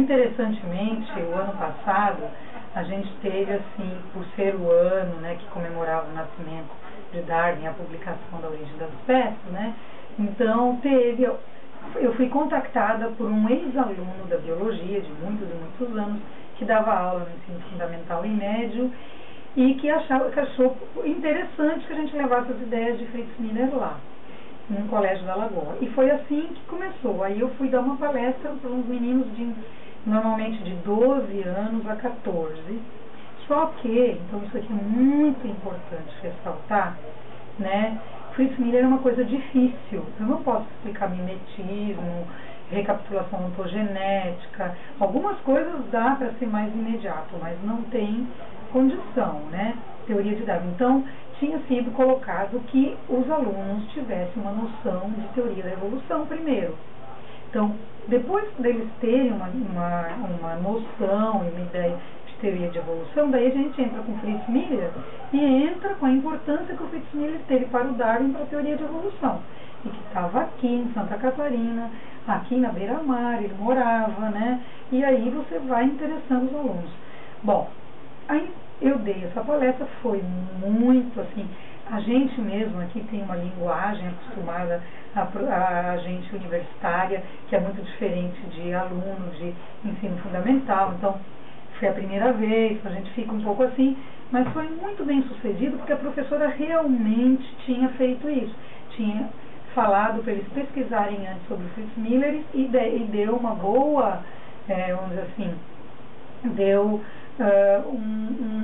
interessantemente, o ano passado, a gente teve, assim, por ser o ano, né, que comemorava o nascimento de Darwin, a publicação da Origem das Espécies, né, então eu fui contactada por um ex-aluno da biologia, de muitos e muitos anos, que dava aula no ensino fundamental e médio, e que achou interessante que a gente levasse as ideias de Fritz Miller lá, num colégio da Lagoa. E foi assim que começou. Aí eu fui dar uma palestra para uns meninos normalmente de 12 anos a 14. Só que, então isso aqui é muito importante ressaltar, né? Fritz Miller é uma coisa difícil. Eu não posso explicar mimetismo, recapitulação ontogenética. Algumas coisas dá para ser mais imediato, mas não tem condição, né? Teoria de Darwin. Então, tinha sido colocado que os alunos tivessem uma noção de teoria da evolução primeiro. Então, depois deles terem uma noção e uma ideia de teoria de evolução, daí a gente entra com Fritz Miller e entra com a importância que o Fritz Miller teve para o Darwin para a teoria de evolução. E que estava aqui em Santa Catarina, aqui na beira-mar, ele morava, né? E aí você vai interessando os alunos. Bom, aí eu dei essa palestra, foi muito assim, a gente mesmo aqui tem uma linguagem acostumada a gente universitária, que é muito diferente de alunos de ensino fundamental, então foi a primeira vez, a gente fica um pouco assim, mas foi muito bem sucedido, porque a professora realmente tinha feito isso, tinha falado para eles pesquisarem antes sobre o Fritz Miller e deu uma boa, vamos dizer assim, deu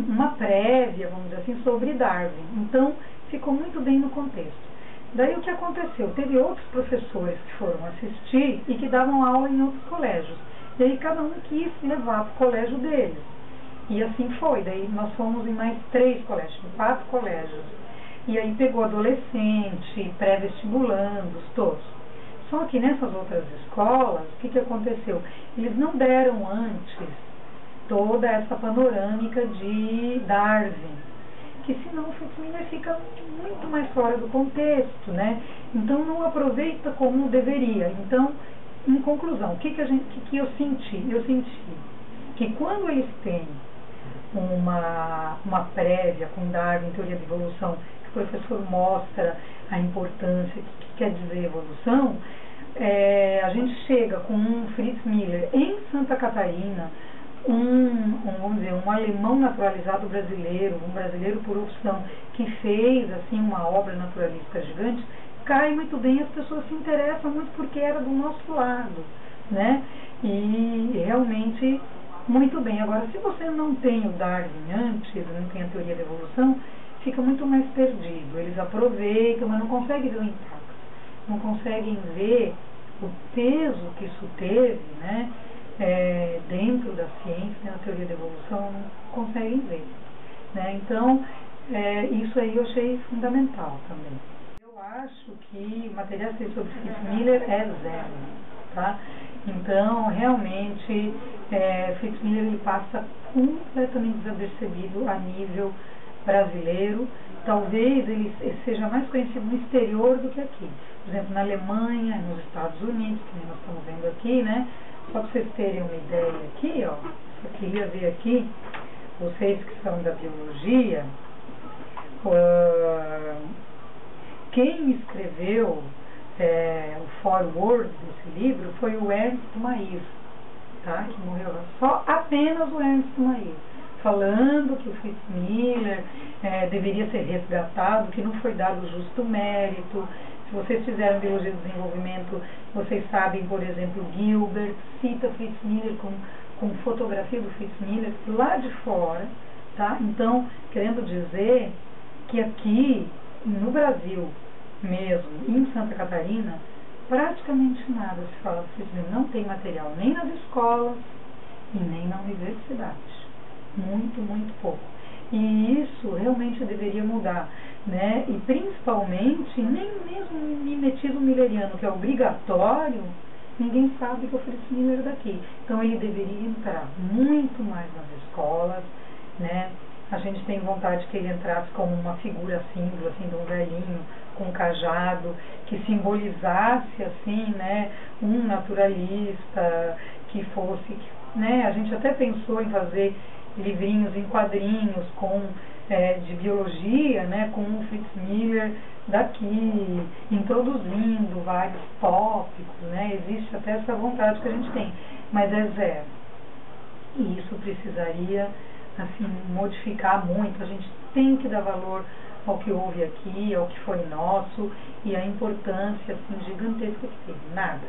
uma prévia, vamos dizer assim, sobre Darwin. Então, ficou muito bem no contexto. Daí o que aconteceu? Teve outros professores que foram assistir e que davam aula em outros colégios. E aí cada um quis levar para o colégio deles. E assim foi. Daí nós fomos em mais 3 colégios, 4 colégios. E aí pegou adolescente, pré-vestibulandos, todos. Só que nessas outras escolas, o que aconteceu? Eles não deram antes toda essa panorâmica de Darwin, que senão o Fritz Miller fica muito mais fora do contexto, né? Então não aproveita como deveria. Então, em conclusão, o que eu senti? Eu senti que quando eles têm uma prévia com Darwin, teoria da evolução, que o professor mostra a importância, o que quer dizer evolução, a gente chega com um Fritz Miller em Santa Catarina, vamos dizer, um alemão naturalizado brasileiro, um brasileiro por opção, que fez assim uma obra naturalista gigante, cai muito bem, as pessoas se interessam muito porque era do nosso lado, né? E realmente muito bem. Agora, se você não tem o Darwin antes, não tem a teoria da evolução, fica muito mais perdido. Eles aproveitam, mas não conseguem ver o impacto, não conseguem ver o peso que isso teve, né? Dentro da ciência, né, na teoria da evolução, não conseguem ver, né? Então, isso aí eu achei fundamental também. Eu acho que material sobre Fritz Miller é zero, tá? Então, realmente, Fritz Miller ele passa completamente desapercebido a nível brasileiro. Talvez ele seja mais conhecido no exterior do que aqui. Por exemplo, na Alemanha, nos Estados Unidos, que nós estamos vendo aqui, né? Só para vocês terem uma ideia aqui, ó, eu queria ver aqui, vocês que são da biologia, quem escreveu o foreword desse livro foi o Ernst Mayr, tá? Que morreu lá. Apenas o Ernst Mayr, falando que o Fritz Miller deveria ser resgatado, que não foi dado o justo mérito. Se vocês fizeram biologia do desenvolvimento, vocês sabem, por exemplo, Gilbert cita Fritz Miller com fotografia do Fritz Miller lá de fora, tá? Então, querendo dizer que aqui no Brasil mesmo, em Santa Catarina, praticamente nada se fala de Fritz Miller. Não tem material nem nas escolas e nem na universidade. Muito, muito pouco. E isso realmente deveria mudar, né? E principalmente, nem mesmo o mimetismo milleriano, que é obrigatório, ninguém sabe que é o Fritz Miller daqui. Então ele deveria entrar muito mais nas escolas, né? A gente tem vontade que ele entrasse como uma figura símbolo, assim, de um velhinho com um cajado, que simbolizasse, assim, né, um naturalista, que fosse, né? A gente até pensou em fazer livrinhos em quadrinhos de biologia, né, com o Fritz Miller daqui, introduzindo vários tópicos, né? Existe até essa vontade que a gente tem, mas é zero. E isso precisaria, assim, modificar muito. A gente tem que dar valor ao que houve aqui, ao que foi nosso e a importância, assim, gigantesca que teve. Nada.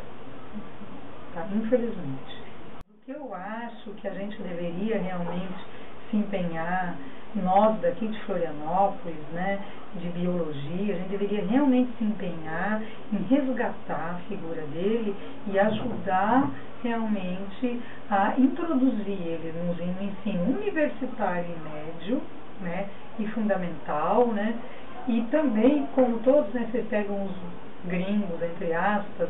Tá? Infelizmente. O que eu acho que a gente deveria realmente se empenhar, nós daqui de Florianópolis, né, de biologia, a gente deveria realmente se empenhar em resgatar a figura dele e ajudar realmente a introduzir ele no ensino universitário e médio, né, e fundamental, né, e também, como todos, né, vocês pegam os gringos, entre aspas,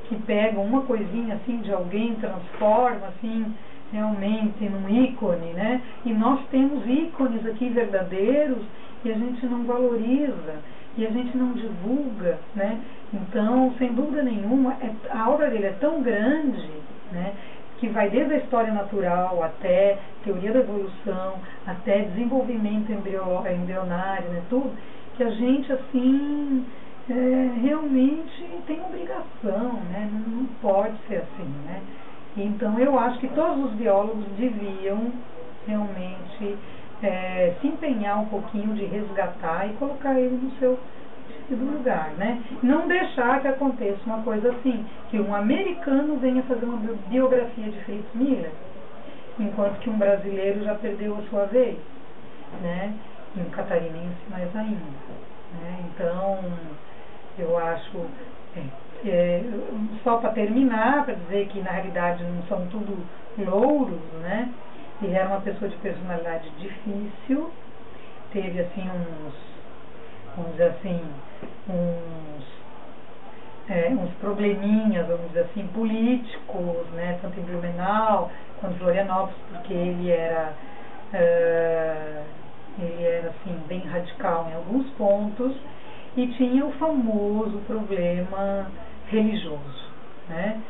que pegam uma coisinha assim de alguém, transforma assim realmente num ícone, né? E nós temos ícones aqui verdadeiros e a gente não valoriza e a gente não divulga, né? Então, sem dúvida nenhuma, a obra dele é tão grande, né, que vai desde a história natural até teoria da evolução, até desenvolvimento embrionário, né, tudo, que a gente, assim, realmente tem obrigação, né? Não pode ser assim, né? Então, eu acho que todos os biólogos deviam realmente se empenhar um pouquinho de resgatar e colocar ele no seu devido lugar, né? Não deixar que aconteça uma coisa assim, que um americano venha fazer uma biografia de Fritz Miller, enquanto que um brasileiro já perdeu a sua vez, né? E um catarinense mais ainda, né? Então, eu acho... só para terminar, para dizer que na realidade não são tudo louros, né? Ele era uma pessoa de personalidade difícil, teve assim vamos dizer assim, uns probleminhas, vamos dizer assim, políticos, né? Tanto em Blumenau quanto em Florianópolis, porque ele era assim, bem radical em alguns pontos, e tinha o famoso problema religioso, né?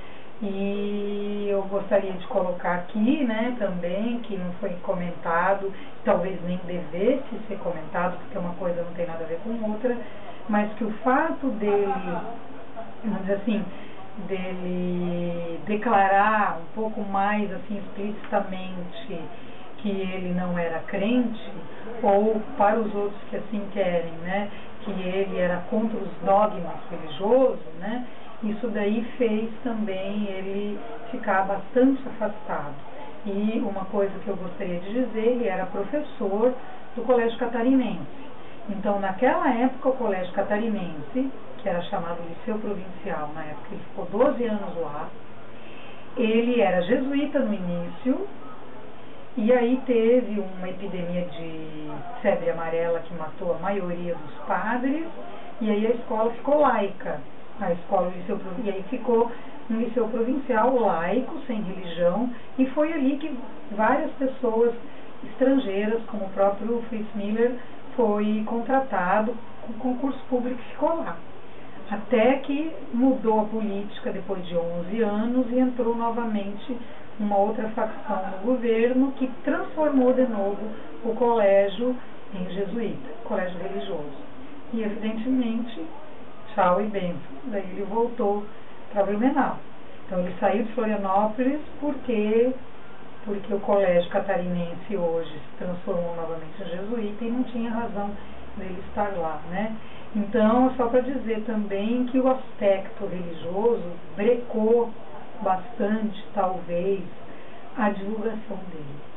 E eu gostaria de colocar aqui, né, também, que não foi comentado, talvez nem devesse ser comentado, porque uma coisa não tem nada a ver com outra, mas que o fato dele, vamos dizer assim, dele declarar um pouco mais, assim, explicitamente que ele não era crente, ou para os outros que assim querem, né, que ele era contra os dogmas religiosos, né, isso daí fez também ele ficar bastante afastado. E uma coisa que eu gostaria de dizer, ele era professor do Colégio Catarinense. Então, naquela época, o Colégio Catarinense, que era chamado Liceu Provincial, na época ele ficou 12 anos lá, ele era jesuíta no início, e aí teve uma epidemia de febre amarela que matou a maioria dos padres, e aí a escola ficou laica. A escola, e aí ficou um liceu provincial laico, sem religião, e foi ali que várias pessoas estrangeiras, como o próprio Fritz Miller, foi contratado com concurso público e ficou lá. Até que mudou a política depois de 11 anos e entrou novamente uma outra facção no governo que transformou de novo o colégio em jesuíta, colégio religioso. E, evidentemente, tchau e benção. Daí ele voltou para Blumenau. Então ele saiu de Florianópolis porque o colégio catarinense hoje se transformou novamente em jesuíta e não tinha razão dele estar lá, né? Então, só para dizer também que o aspecto religioso brecou bastante, talvez, a divulgação dele.